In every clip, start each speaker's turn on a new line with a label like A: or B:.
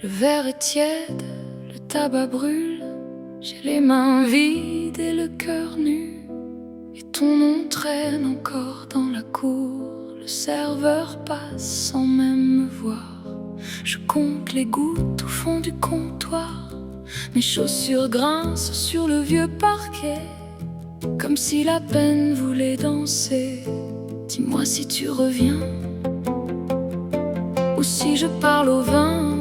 A: Le verre est tiède, le tabac brûle. J'ai les mains vides et le cœur nu. Et ton nom traîne encore dans la cour. Le serveur passe sans même me voir. Je compte les gouttes au fond du comptoir. Mes chaussures grincent sur le vieux parquet, comme si la peine voulait danser. Dis-moi si tu reviens, ou si je parle au vin.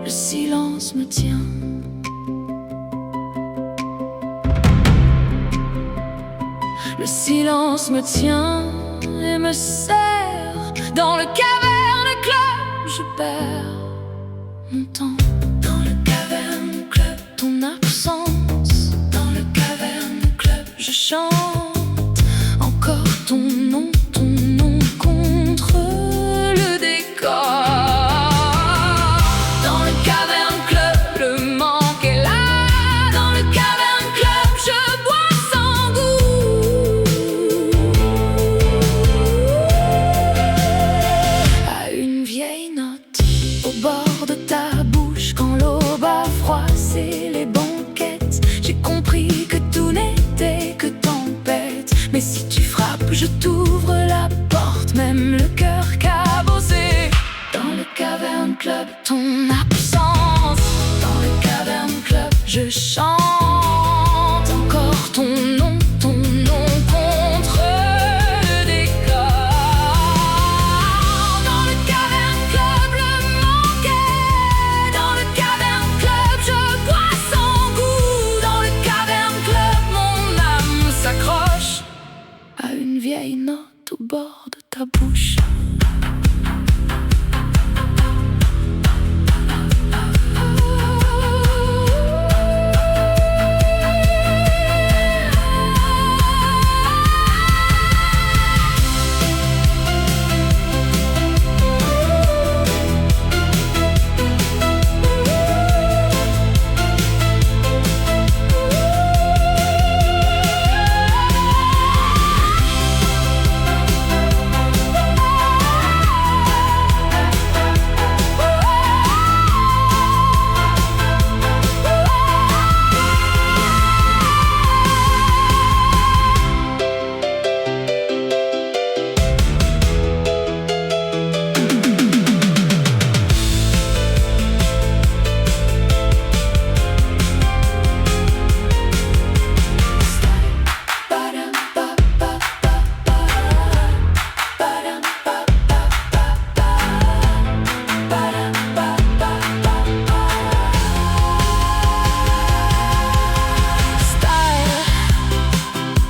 A: Le silence me tient. Le silence me tient et me serre. Dans le caverne club, je perds mon temps. Dans le caverne club, ton absence. Dans le caverne club, je chante encore ton nom contre le décor. Dans le caverne club, le manque est là. Dans le caverne club, je bois sans goût. À une vieille note au bord de ta bouche, quand l'aube a froissé les banquettes, j'ai compris que tout n'était que tempête. Mais si tu frappes, je t'ouvre la porte, même le cœur cabossé. Dans le caverne club, ton absence. Dans le caverne club, je chante encore ton nom contre le décor. Dans le caverne club, le manquait. Dans le caverne club, je bois sans goût. Dans le caverne club, mon âme s'accroche à une vieille note au bord de ta bouche.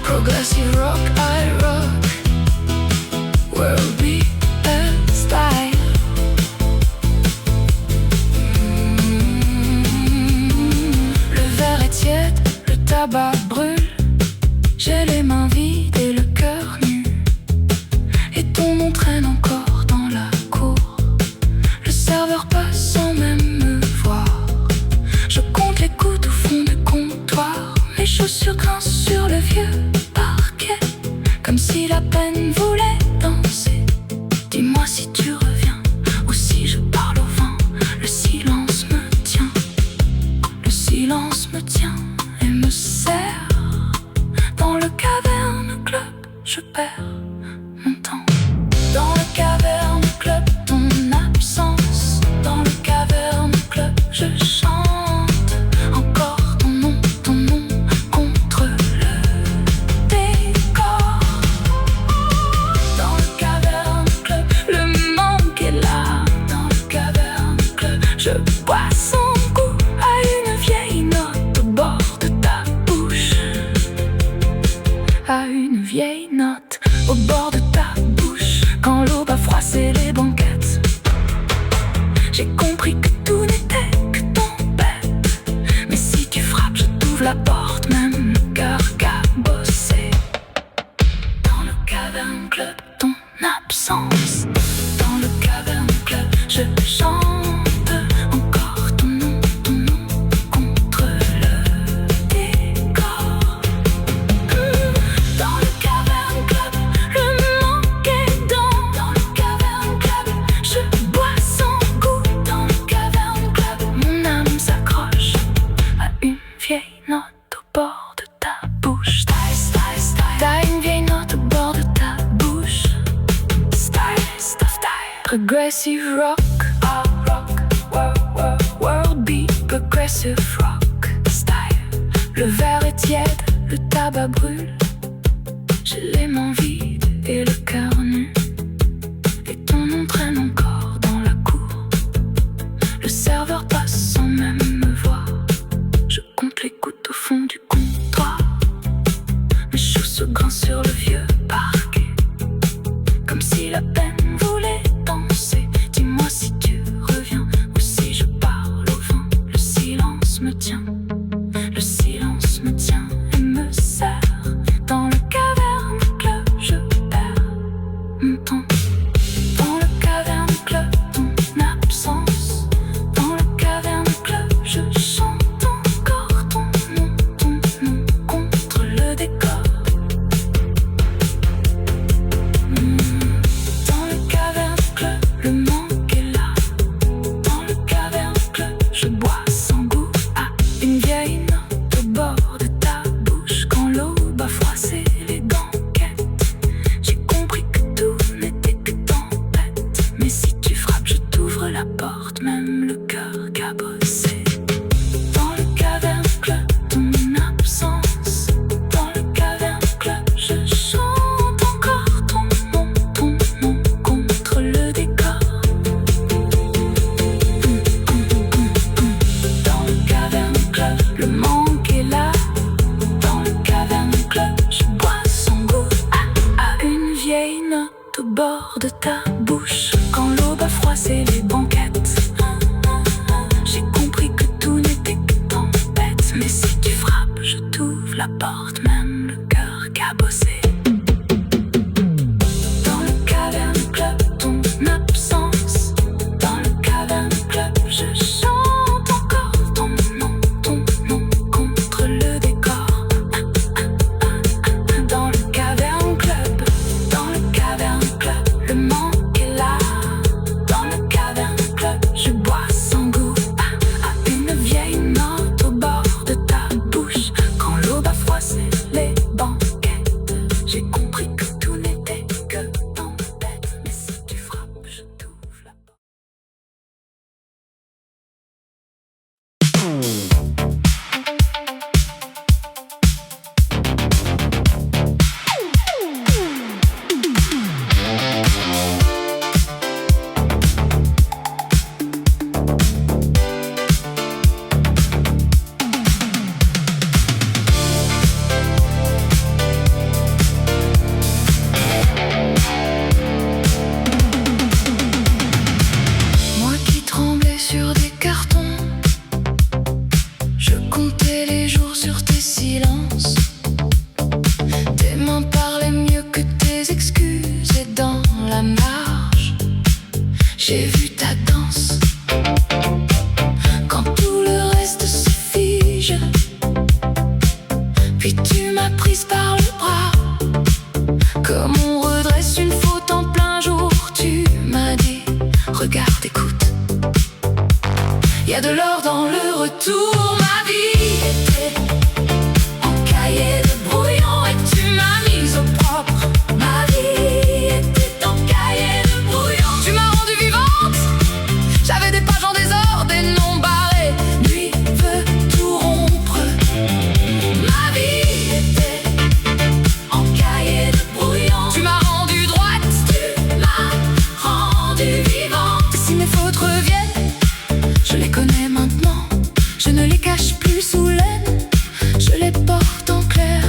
A: Progressive rock, I rock. World beat and style. Le verre est tiède, le tabac brûle. J'ai les mains vides et le cœur nu. Et ton nom traîne encore dans la cour. Le serveur passe sans même me voir. Je compte les gouttes au fond du comptoir. Mes chaussures grincent sur le vieux parquet, comme si la peine voulait danser. Dis-moi si tu reviens, ou si je parle au vent. Le silence me tient. Le silence me tient et me serre. Dans le caverne club, je perds mon temps. Dans le caverne club, ton absence. Dans le caverne club, je chante encore ton nom contre le décor. Dans le caverne club, le manque est là. Dans le caverne club, je bois sans goût à une vieille note au bord de ta bouche. À une vieille note au bord de ta bouche. Quand l'aube a froissé les banquettes, j'ai compris que tout n'était que tempête. Mais si tu frappes, je t'ouvre la porte, même le cœur cabossé. Dans le caverne club, ton absence. Dans le caverne club, je chante encore ton nom contre le décor. Dans le caverne club, le manque est dans le caverne club, je bois sans goût. Dans progressive rock, world beat, progressive rock style. Le verre est tiède, le tabac brûle. J'ai les mains vides et le cœur nu. Et ton nom traîne encore dans la cour. Le serveur passe sans même me voir. Je compte les gouttes au fond du comptoir. Mes choux se grincent sur le vieux parquet, comme si la peine voulait danser. Dis-moi si tu reviens ou si je parle au vent. Le silence me tient, le silence me tient et me serre. Dans le caverne club je perds mon temps. Dans le caverne club ton absence. Dans le caverne club je chante encore ton nom contre le décor. Dans le caverne club le manque est là. Dans le caverne club je bois sans goût à une vieille note au bord de ta bouche. Quand l'aube a froissé les banquettes, j'ai compris que tout n'était que tempête. Mais si tu frappes je t'ouvre la porte, même le cœur cabossé. Dans le caverne club ton absence. Dans le caverne club je chante encore ton nom contre le décor. Dans le caverne club le manque est là. Dans le caverne club je bois sans goût à une vieille note au bord de ta bouche. Quand l'aube a froissé les banquettes, j'ai compris que tout n'était que tempête. Mais si tu frappes je t'ouvre la porte, même le cœur cabossé. Dans le caverne club ton absence. Dans le caverne club je chante encore ton nom contre le décor. Dans le caverne club le manque est là. Dans le caverne club je bois sans goût à une vieille note au bord de ta bouche. Quand l'aube a froissé les banquettes, j'ai compris que tout n'était que tempête. Mais si tu frappes je t'ouvre la porte. Moi qui tremblais sur des cartons, je comptais les jours sur tes silences. Tes mains parlaient mieux que tes excuses. Et dans la marche, j'ai vu ta danse. Quand tout le reste se fige, puis tu m'as prise par le bras. Comme on redresse une faute en plein jour, tu m'as dit regarde, écoute, y a de l'or dans le retour. Ma vie était en cahier de brouillon et tu m'as mise au propre. Ma vie était en cahier de brouillon. Tu m'as rendue vivante. J'avais des pages en désordre, des noms barrés. Lui veut tout rompre. Ma vie était en cahier de brouillon. Tu m'as rendue droite. Tu m'as rendue vivante. Si mes fautes reviennent, je les connais maintenant. Je ne les cache plus sous laine. Je les porte en clair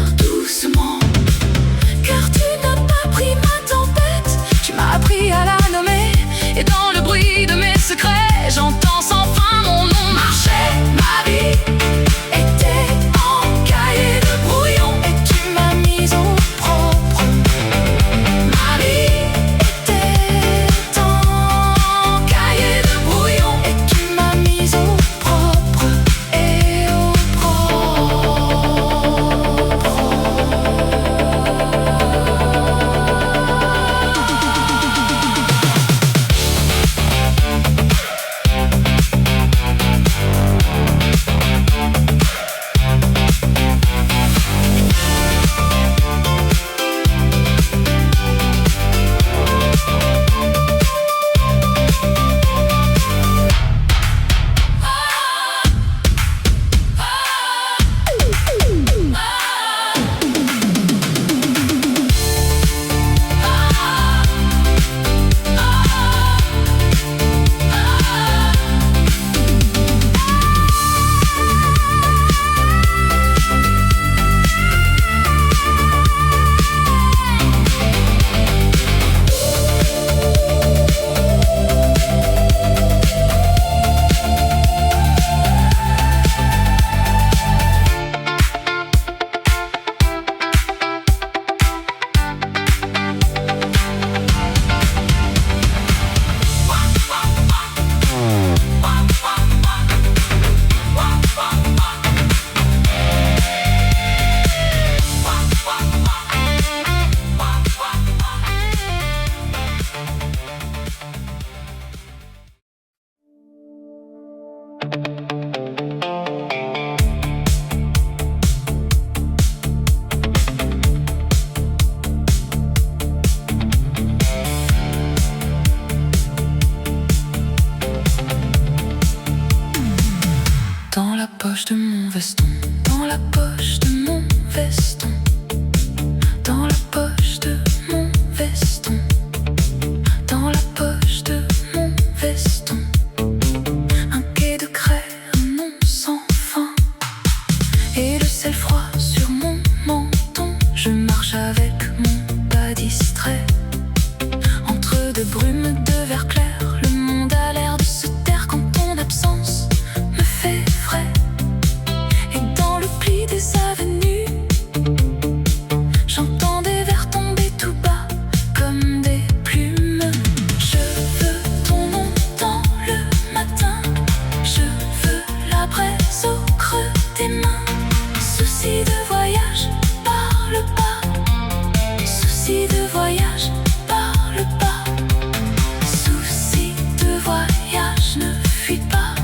A: poche de mon veston, dans la poche de mon veston, dans la poche de mon veston, dans la poche de mon veston. Un quai de craie, un nom sans fin, et le sel froid sur mon menton. Je marche avec mon pas distrait, entre deux brumes de verre clair. Le monde a l'air de se taire quand ton absence me fait frais. Et dans le pli des avenues, j'entends des vers tomber tout bas comme des plumes. Je veux ton nom dans le matin, je veux la braise au creux des mains. Souci de voyage, parle pas. Souci de voyage, parle pas. Souci de voyage, ne fuis pas.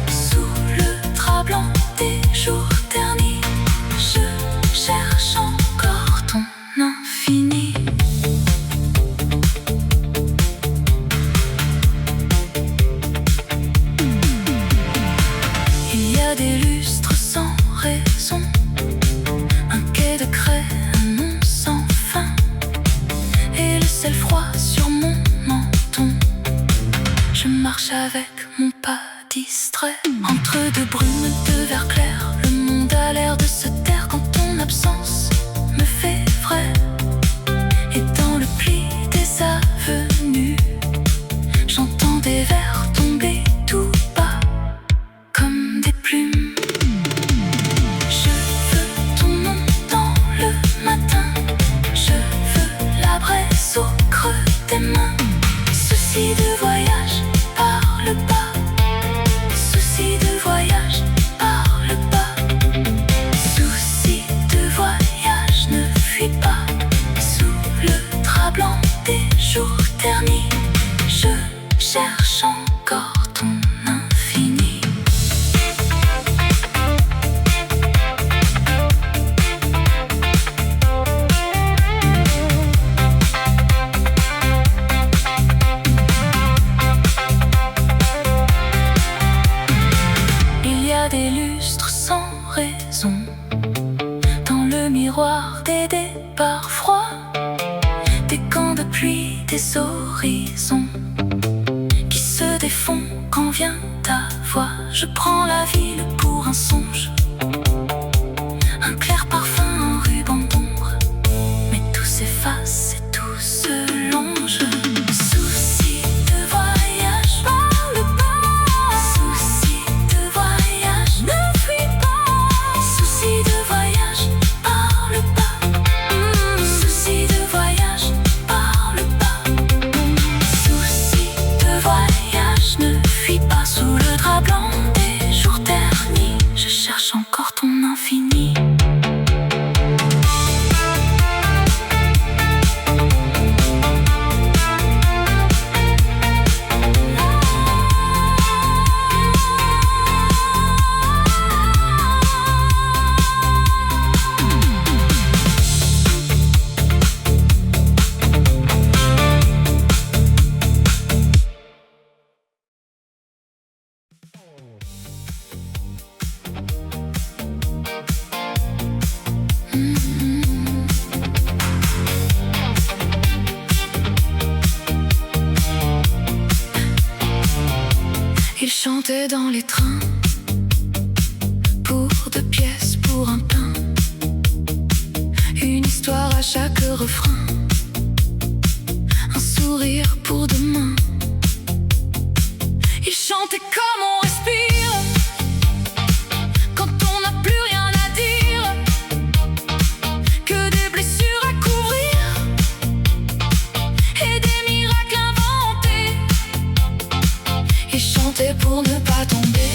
A: Sous le drap blanc des jours ternis, je cherche encore ton infini. Il y a des lustres sans raison, un quai de craie, un nom sans fin, et le sel froid sur mon menton. Je marche avec mon pas distrait, entre deux brumes de verre clair. Le monde a l'air de se taire quand ton absence me fait vrai. Et dans le pli des avenues, j'entends des vers tomber tout bas comme des plumes. Je veux ton nom dans le matin, je veux la braise au creux des mains. Souci de voyage, parle pas. Souci de voyage, parle pas. Souci de voyage, ne fuis pas. Sous le drap blanc des jours ternis, je cherche encore ton infini. Il y a des lustres sans raison, dans le miroir des départs froids, des camps de pluie, des horizons qui se défont quand vient ta voix. Je prends la ville pour un songe, un clair parfum, un ruban d'ombre, mais tout s'efface et tout se longe. Souci de voyage, parle pas. Souci de voyage, ne fuis pas. Souci de voyage, parle pas. Souci de voyage, parle pas. Souci de voyage, ne fuis pas. Sous le drap blanc des jours ternis, je cherche encore ton infini. Il chantait dans les trains, pour 2 pièces, pour un pain, une histoire à chaque refrain, un sourire pour demain. Il chantait comme on respire, quand on n'a plus rien à dire, que des blessures à couvrir et des miracles inventés. Il chantait pour ne pas tomber,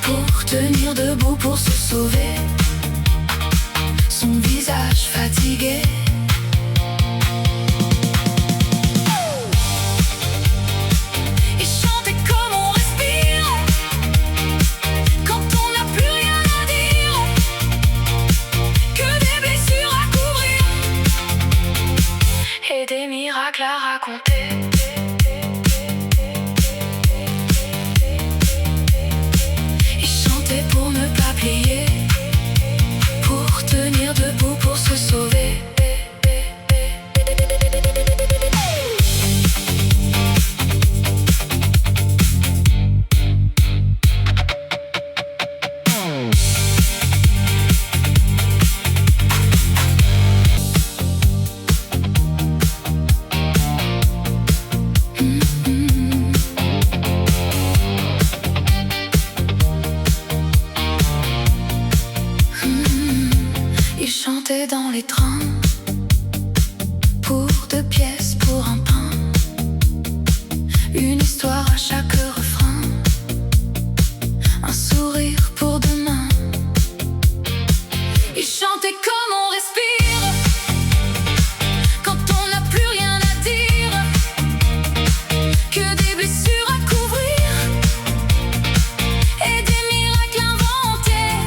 A: pour tenir debout, pour se sauver, son visage fatigué. Il chantait comme on respire, quand on n'a plus rien à dire, que des blessures à couvrir et des miracles à raconter. Il chantait pour plier, pour tenir debout, pour se sauver. Chanter dans les trains, pour 2 pièces pour un pain, une histoire à chaque refrain, un sourire pour demain. Et chanter comme on respire, quand on n'a plus rien à dire, que des blessures à couvrir et des miracles inventés.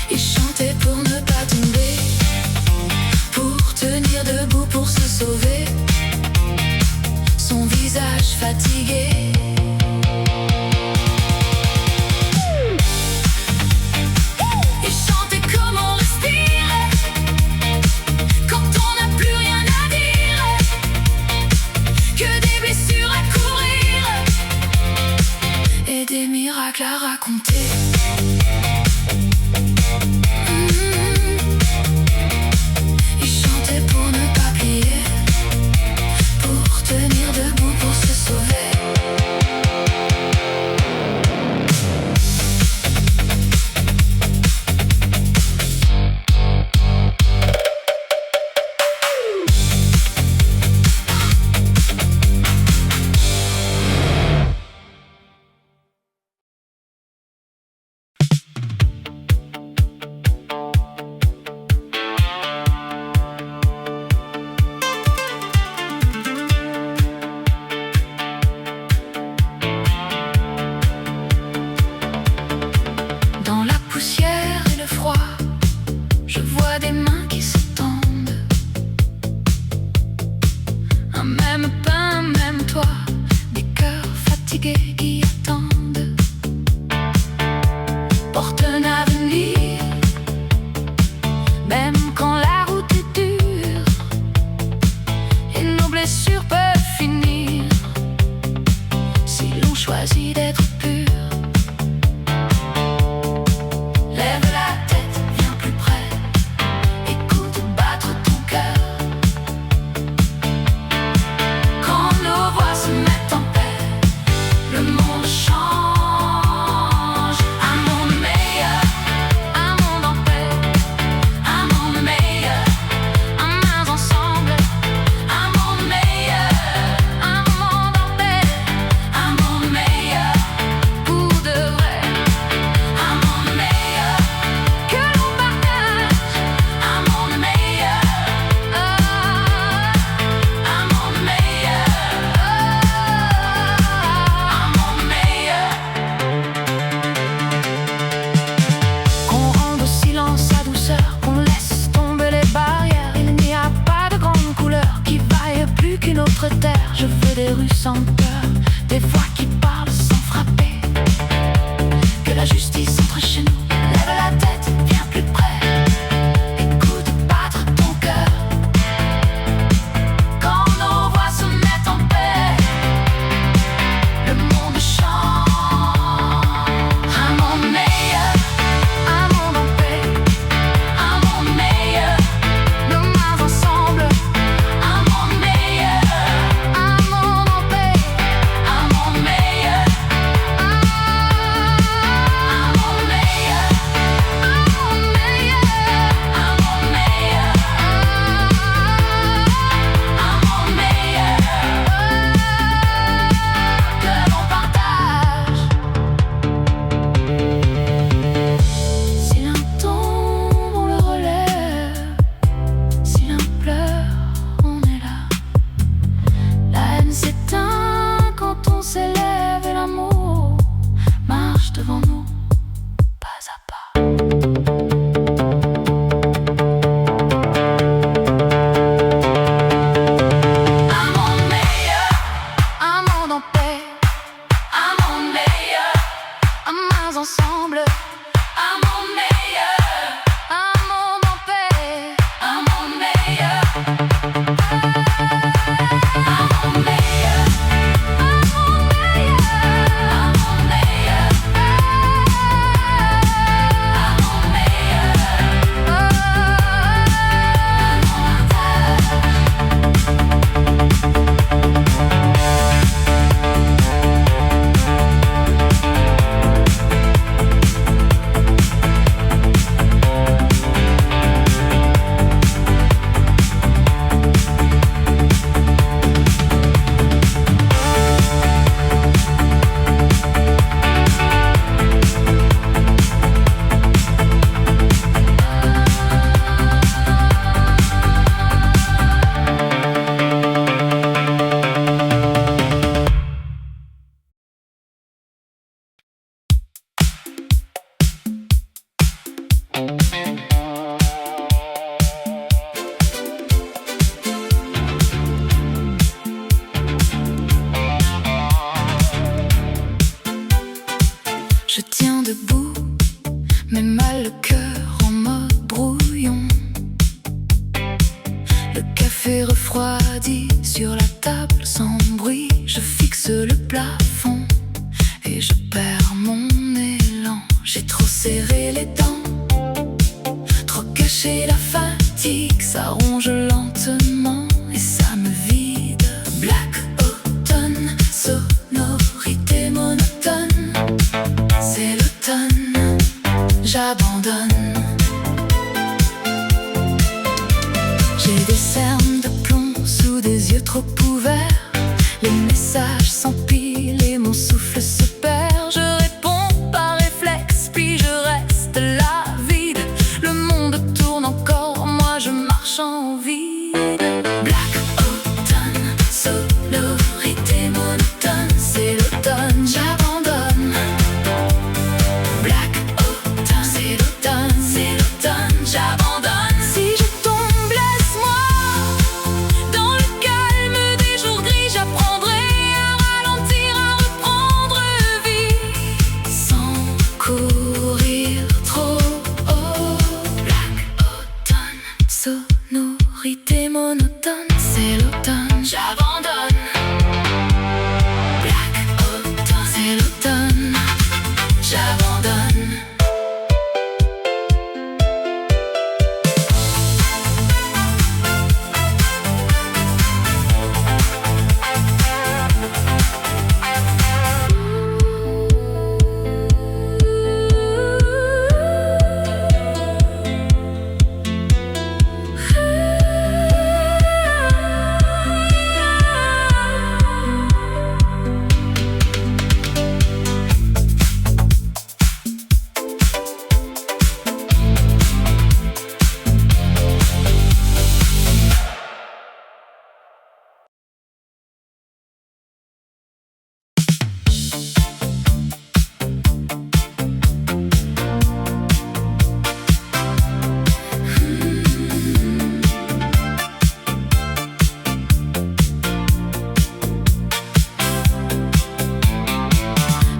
A: Et chanter pour ne pas tomber, pour tenir debout, pour se sauver, son visage fatigué. Et chanter comme on respire, quand on n'a plus rien à dire, que des blessures à courir et des miracles à raconter. Et chanter pour ne pas plier, pour tenir debout, pour se sauver. Dans la poussière et le froid, je vois des mains qui se tendent. Un même pain, un même toit, des cœurs fatigués qui attendent. Porte un avenir, même quand la route est dure, et nos blessures peuvent finir, si l'on choisit d'être pur. Lève la tête, viens plus près, écoute battre ton cœur. Quand nos voix se mettent en paix, le monde change. Un monde meilleur, un monde en paix, un monde meilleur, en mains ensemble. Un monde meilleur, un monde en paix, un monde meilleur, pour de vrai. Un monde meilleur que l'on partage, un monde meilleur, un monde meilleur, un monde meilleur. Qu'on rende au silence sa douceur, qu'on laisse tomber les barrières. Il n'y a pas de grande couleur qui vaille plus qu'une autre terre. Je veux des rues sans peur, des voix qui parlent sans frapper, que la justice entre chez nous. Lève la tête, viens plus près, écoute battre ton cœur. Quand nos voix se mettent en paix, le monde change. Un monde meilleur, un monde en paix, un monde meilleur, nos mains ensemble. Un monde meilleur, un monde en paix, un monde meilleur, un monde meilleur, un monde meilleur, un monde meilleur, un monde meilleur, que l'on partage. Si l'un tombe, on le relève. Si l'un pleure, on est là. La haine s'éteint quand on s'élève, et l'amour marche devant nous, pas à pas. Un monde meilleur, un monde en paix, un monde meilleur, en mains ensemble. un monde meilleur, un monde en paix, un monde meilleur, un monde meilleur, un monde meilleur, un monde meilleur, un monde meilleur, un Je tiens debout, mais mal le cœur en mode brouillon. Le café refroidi sur la table sans bruit. Je fixe le plafond et je perds mon élan. J'ai trop serré les dents, trop caché la fatigue. Ça ronge lentement et ça me vide. Black automne, sonorité monotone. C'est l'automne, j'abandonne. J'ai des cernes de plomb sous des yeux trop ouverts. Les messages s'empilent et mon souffle se perd. Je réponds par réflexe, puis je reste là vide. Le monde tourne encore, moi je marche en vide. Black automne, sonorité monotone. C'est l'automne, j'abandonne. Black automne, c'est l'automne, j'abandonne. Si je tombe, laisse-moi. Dans le calme des jours gris, j'apprendrai à ralentir, à reprendre vie, sans courir trop haut. Black automne, sonorité monotone. C'est l'automne, j'abandonne. Black automne, c'est l'automne, j'abandonne.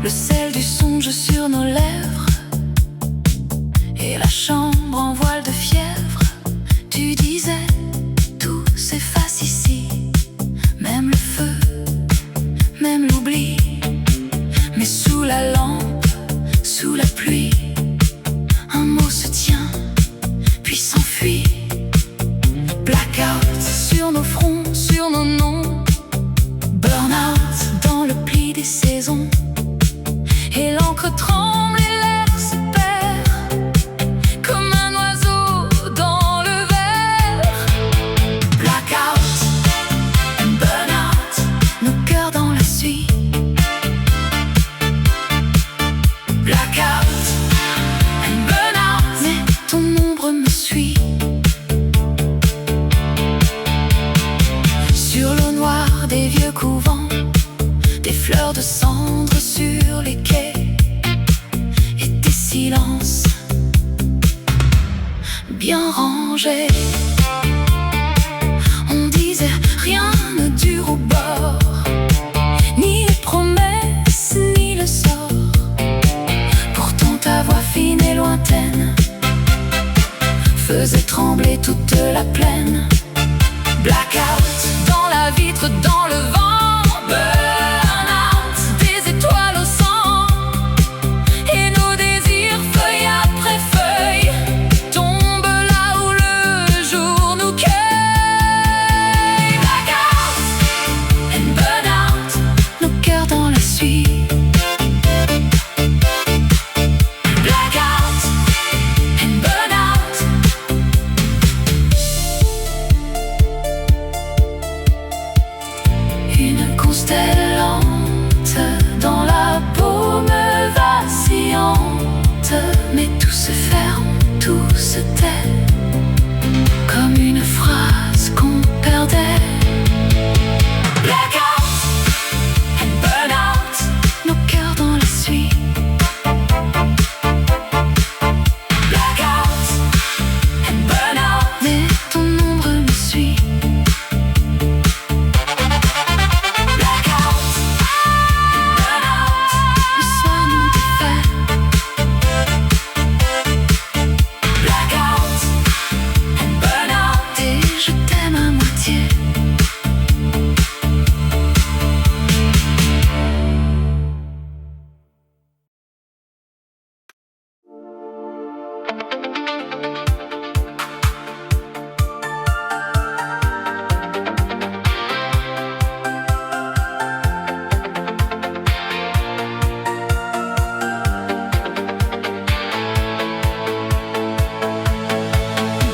A: Le sel du songe sur nos lèvres et la chambre en voile de fièvre. Tu disais, tout s'efface ici, même le feu, même l'oubli. Mais sous la lampe, sous la pluie, un mot se tient, puis s'enfuit. Blackout sur nos fronts, sur nos noms. Burnout dans le pli des saisons. Et l'encre tremble et l'air se perd comme un oiseau dans le verre. Blackout and burnout, nos cœurs dans la suie. Blackout and burnout, mais ton ombre me suit. Sur l'eau noire des vieux couvents, des fleurs de cendre sur les quais et des silences bien rangés. On disait rien ne dure au bord, ni les promesses ni le sort. Pourtant ta voix fine et lointaine se tait, comme une phrase qu'on perdait. Blackout and burnout, nos cœurs dans la suie. Blackout and burnout, mais ton ombre me suit. Blackout, burnout, le soir nous défait. Blackout and burnout, et je t'aime à moitié.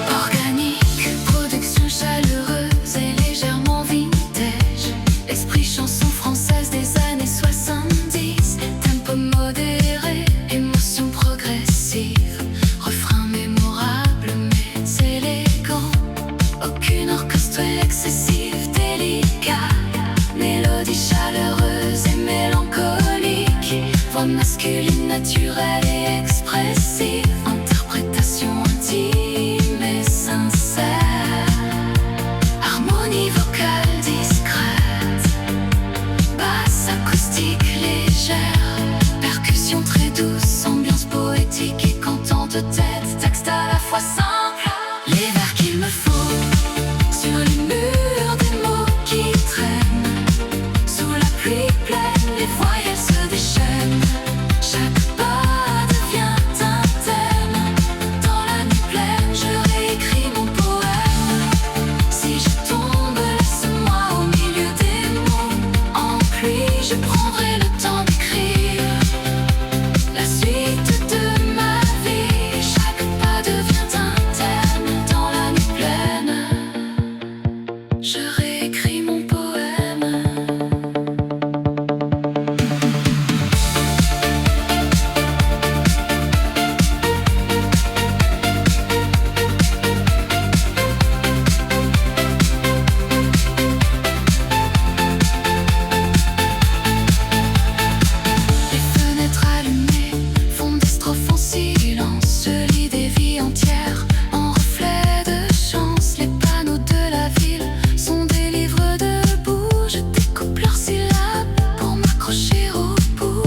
A: Organique, production chaleureuse et légèrement vintage. Esprit chanson française des années 70. Tempo modéré, émotion progressive. Refrain mémorable mais élégant. Aucune orchestre excessive, délicat. Mélodie chaleureuse et mélancolique. Voix masculine naturelle et expressive. Interprétation intime et sincère. Harmonie vocale discrète. Basse acoustique légère. Percussion très douce, ambiance poétique et cantant de tête. Texte à la fois simple. Les vers qu'il me faut sur les murs, des mots qui traînent. Sous la pluie pleine, les voyelles se déchaînent. Chaque pas devient un thème. Dans la nuit pleine, je réécris mon poème. Si je tombe, laisse-moi au milieu des mots. En pluie, je prendrai le temps d'écrire la suite de ma vie. Chaque pas devient un thème. Dans la nuit pleine, je réécris mon poème. Les fenêtres allumées font des strophes en silence. Se lit des vies entières en reflet de chance. Les panneaux de la ville sont des livres debout. Je découpe leurs syllabes pour m'accrocher au bout.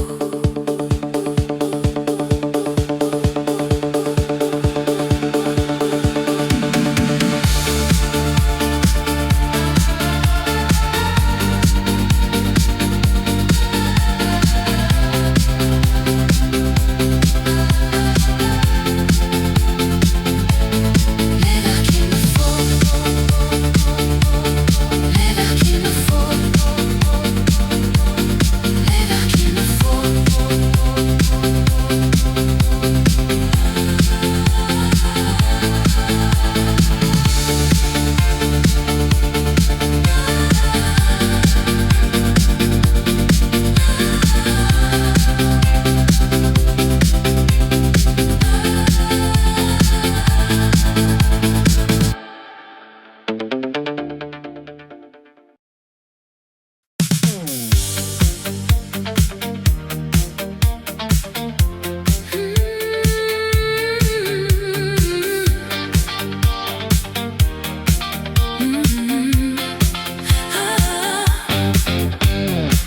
A: Les vers qu'il me faut, les vers qu'il me faut, les vers qu'il me faut.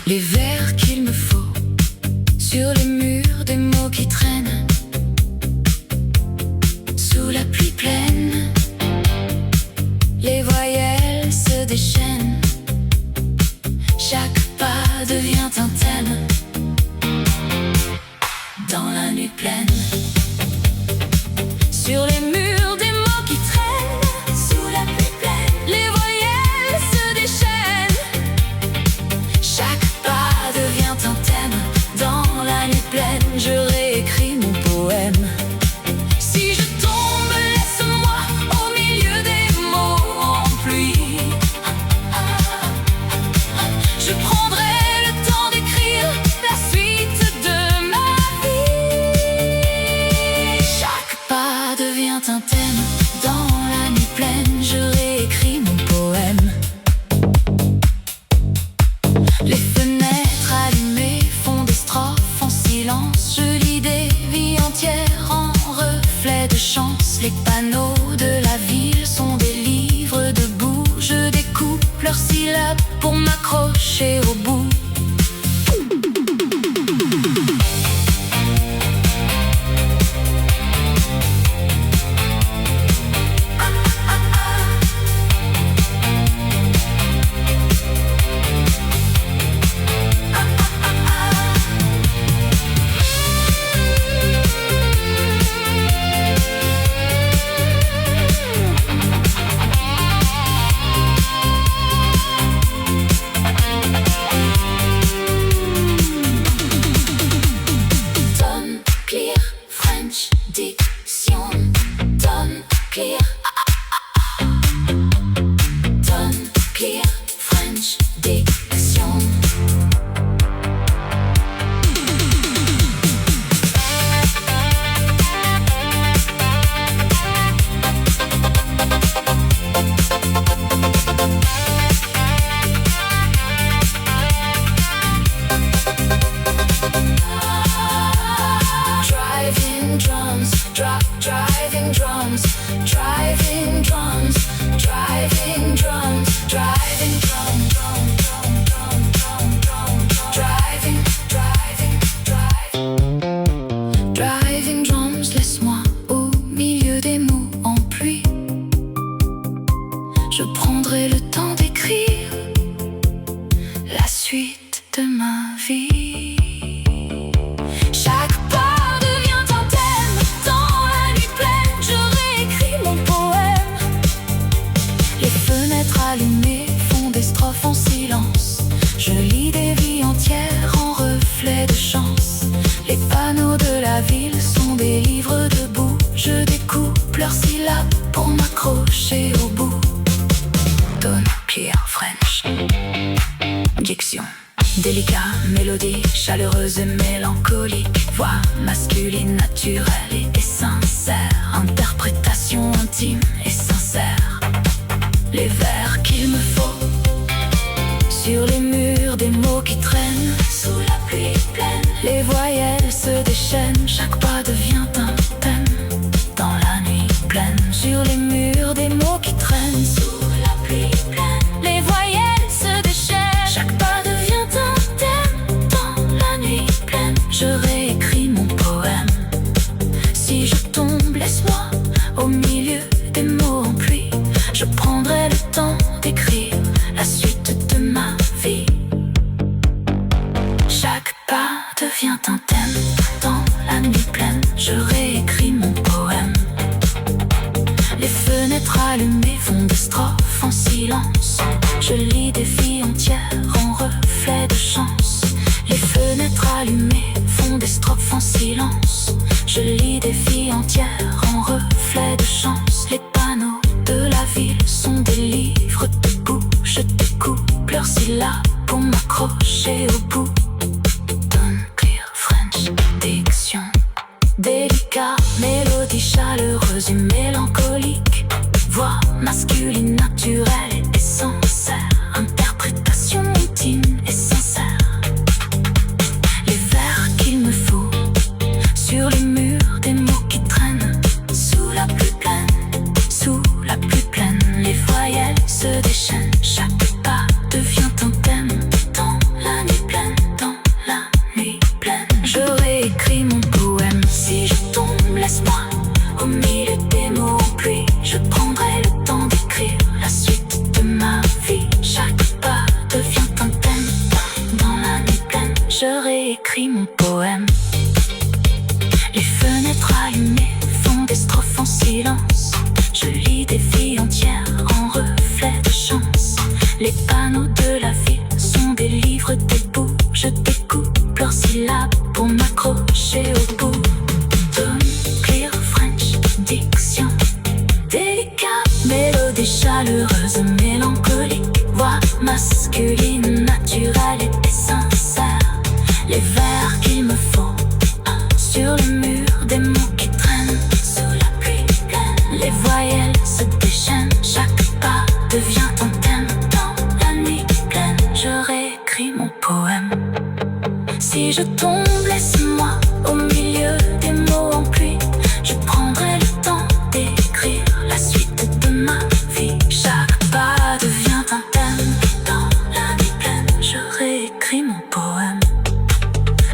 A: Les vers qu'il me faut sur les murs, des mots qui traînent. Sous la pluie pleine, les voyelles se déchaînent. Chaque pas devient un thème. Dans la nuit pleine, sur les murs, des mots qui traînent. Sous la pluie pleine, les voyelles se déchaînent. Chaque pas devient un thème. Dans la nuit pleine, je réécris mon poème. Si je tombe, laisse-moi au milieu des mots en pluie. Je prendrai le temps d'écrire la suite de ma vie.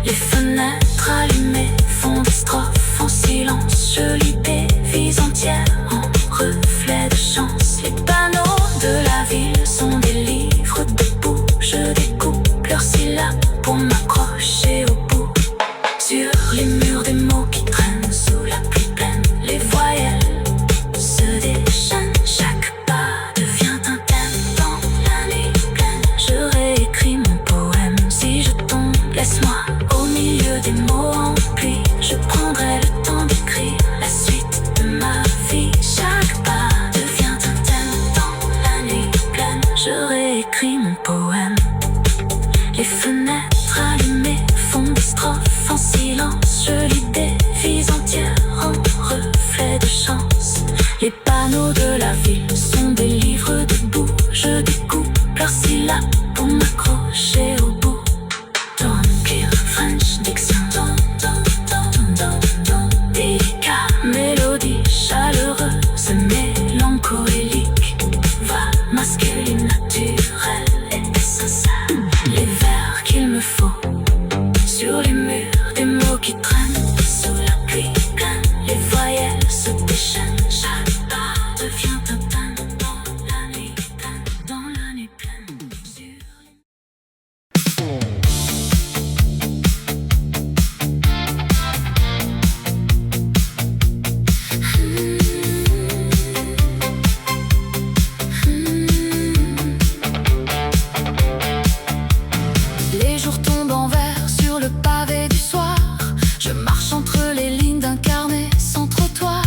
A: Les fenêtres allumées font des strophes en silence. Je lis des vies entières en reflet de chance. Les panneaux de la ville sont des livres debout. Je découpe leurs syllabes pour m'accrocher au bout. Sur les murs des mots qui traînent sous la pluie pleine, les voyelles se déchaînent. Chaque pas devient un thème dans la nuit pleine. Je réécris mon poème. Si je tombe, laisse-moi au milieu des mots en pluie. Je prendrai le temps d'écrire la suite de ma vie. Chaque pas devient un thème dans la nuit pleine. Je réécris mon poème. Les fenêtres allumées font des strophes en silence. Je lis des vies entières en reflet de chance. Les panneaux de la ville sont des livres debout. Je découpe leurs syllabes pour m'accrocher au bout. Don't clear French diction. Délicat, mélodie chaleureuse, mélancolique. Va masculine, naturelle et sincère. Les vers qu'il me faut sur les murs, des mots qui traînent sous la pluie pleine. Les voyelles se déchaînent. Chaque pas devient un thème dans la nuit pleine. Dans la nuit pleine. Les jours tombent en verre sur le pavé du soir. Je marche entre les lignes d'un carnet sans trottoir.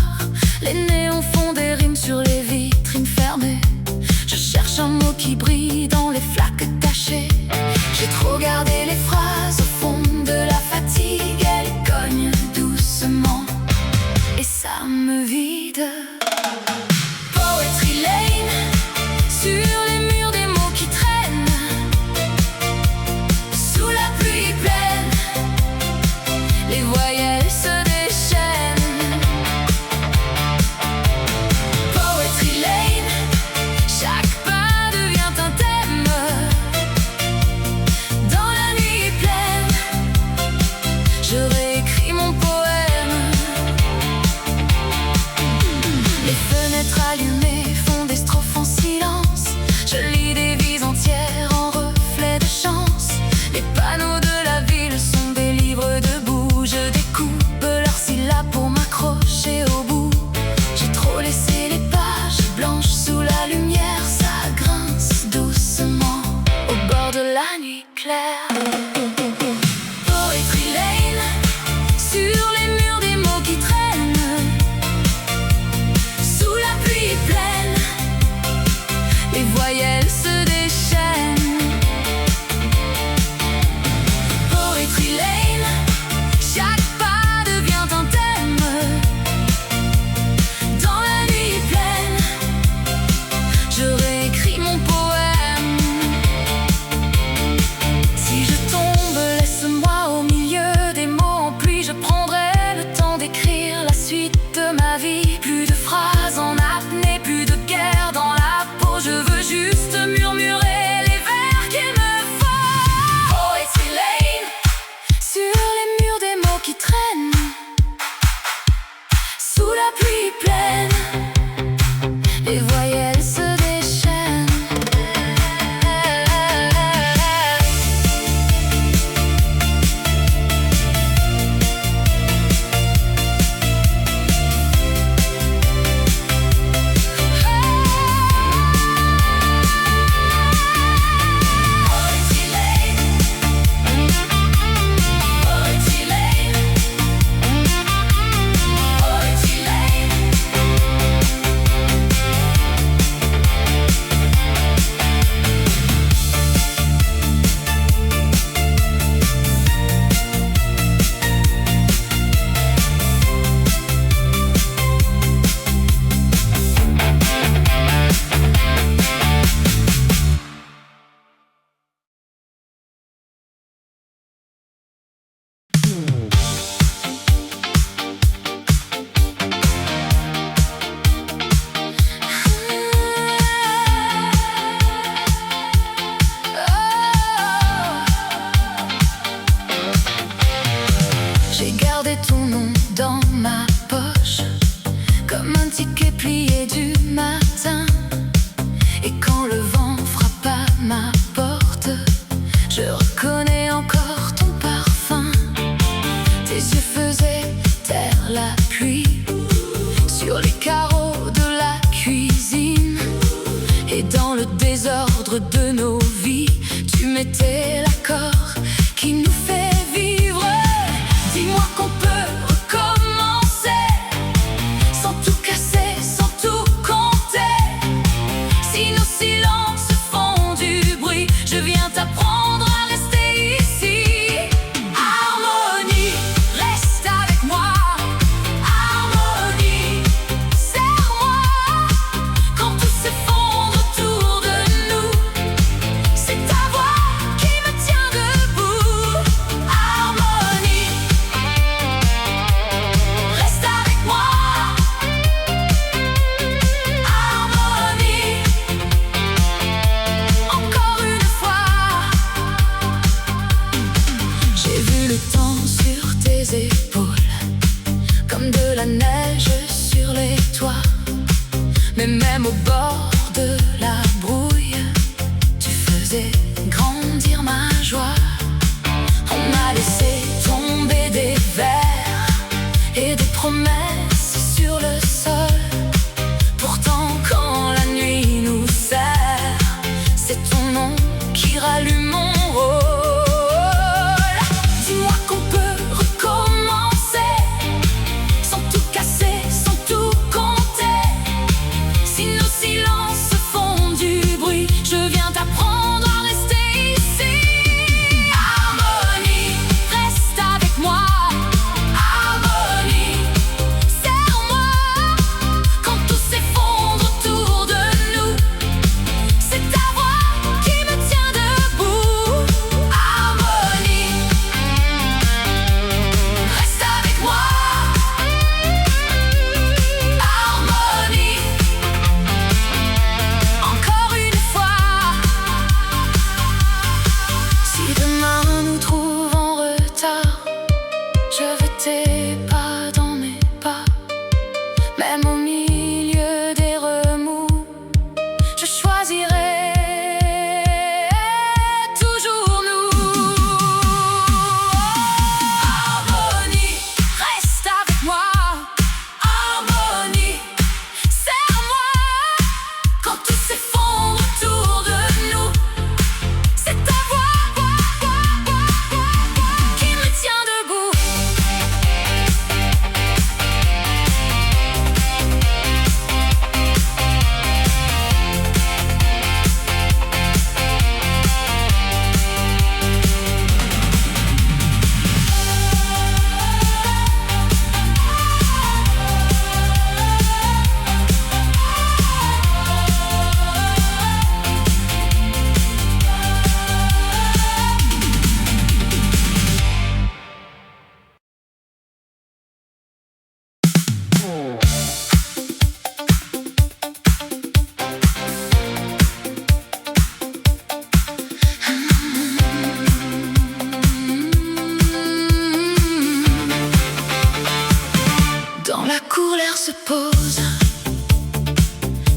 A: Les néons font des rimes sur les vitrines fermées. Je cherche un mot qui brille dans les flaques tachées. J'ai trop gardé les phrases au fond de la fatigue. Elles cognent doucement et ça me vide. Poetry Lane, sur les murs des mots qui traînent sous la pluie pleine. Les voyelles se déchaînent. Poetry Lane, chaque pas devient un thème J'ai gardé ton nom dans ma poche, comme un ticket plié du matin. Et quand le vent frappe à ma porte, je reconnais encore ton parfum. Tes yeux faisaient taire la pluie sur les carreaux de la cuisine. Et dans le désordre de nos vies, tu mettais l'accord qui nous fait vivre. Dis-moi qu'on peut recommencer, sans tout casser, sans tout compter. Si nos silences font du bruit, je viens t'apprendre à rester ici. Harmonie, reste avec moi. Harmonie, serre-moi. Quand tout s'effondre autour de nous, c'est ta voix qui me tient debout. Harmonie, reste avec moi. Harmonie, encore une fois. J'ai vu le temps sur tes épaules, comme de la neige sur les toits. Mais même au bord de la brouille, tu faisais grandir ma joie. On a laissé tomber des vers et des promesses sur le sol. Pourtant quand la nuit nous serre, c'est ton nom qui rallume mon rôle. Dis-moi qu'on peut recommencer, sans tout casser, sans tout compter. Si nos silences font du bruit, je viens t'apprendre à rester ici. Harmonie, reste avec moi. Harmonie, serre-moi. Quand tout s'effondre autour de nous, c'est ta voix qui me tient debout. Harmonie, reste avec moi. Harmonie, encore une fois. Si demain nous trouve en retard, je veux tes pas dans mes pas. Même au milieu des remous, je choisirai toujours nous. Harmonie, reste avec moi. Harmonie, serre-moi. Quand tout s'effondre autour de nous, c'est ta voix qui me tient debout. Dans la cour, l'air se pose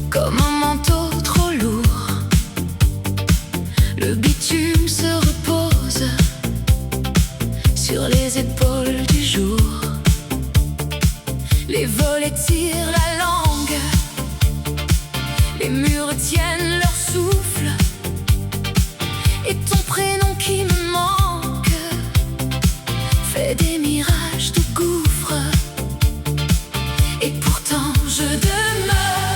A: comme un manteau trop lourd. Le bitume se repose sur les épaules du jour. Les volets tirent la langue, les murs tiennent leur souffle. Et ton prénom qui me manque fait des mirages de gouffre. Et pourtant je demeure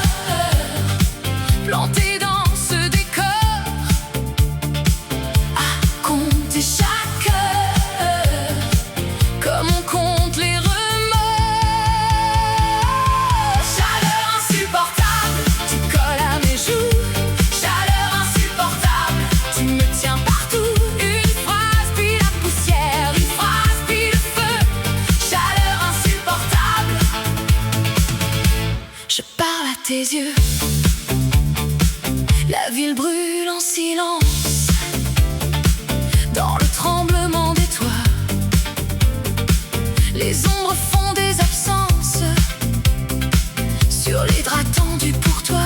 A: plantée dans ce décor, à compter chaque heure comme on compte les remords. Chaleur insupportable, tu colles à mes joues. Chaleur insupportable, tu me tiens partout. Une phrase puis la poussière, une phrase puis le feu. Chaleur insupportable, je parle à tes yeux. La ville brûle en silence dans le tremblement des toits. Les ombres font des absences sur les draps tendus pour toi.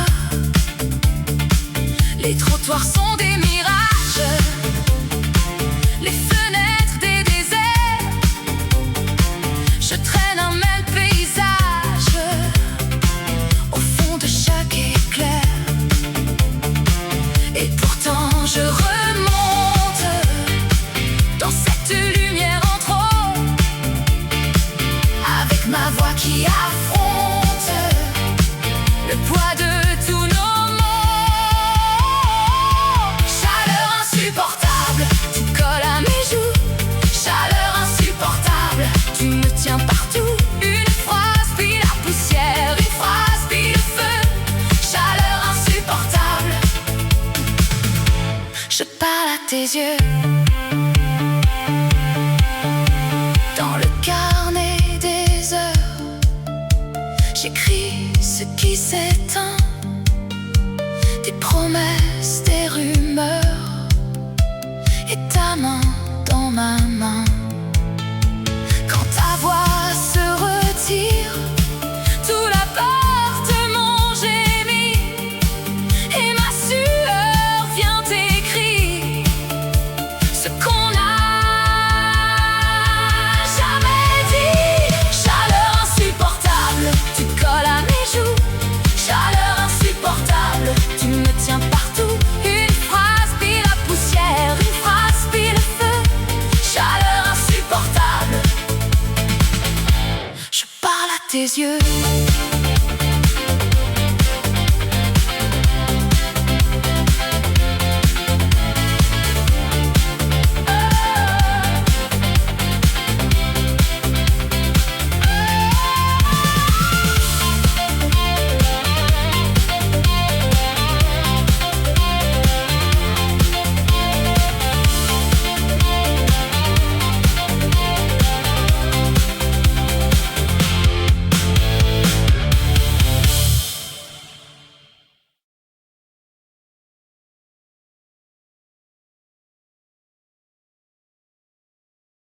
A: Les trottoirs sont des mirages, les fenêtres des déserts. Je traîne un même paysage au fond de chaque éclair. Et pourtant je remonte dans cette lumière en trop, avec ma voix qui affronte le poids de tous nos mots. Chaleur insupportable, tu colles à mes joues. Chaleur insupportable, tu me tiens partout. Une phrase puis la poussière, une phrase puis le feu. Chaleur insupportable, je parle à tes yeux. Dans le carnet des heures, j'écris ce qui s'éteint, des promesses, des rumeurs, et ta main dans ma main. Quand ta voix se retire, tout l'appartement gémit, et ma sueur vient écrire ce qu'on n'a jamais dit. Chaleur insupportable, tu colles à mes joues. Chaleur insupportable, tu me tiens partout. Une phrase puis la poussière, une phrase puis le feu. Chaleur insupportable, je parle à tes yeux.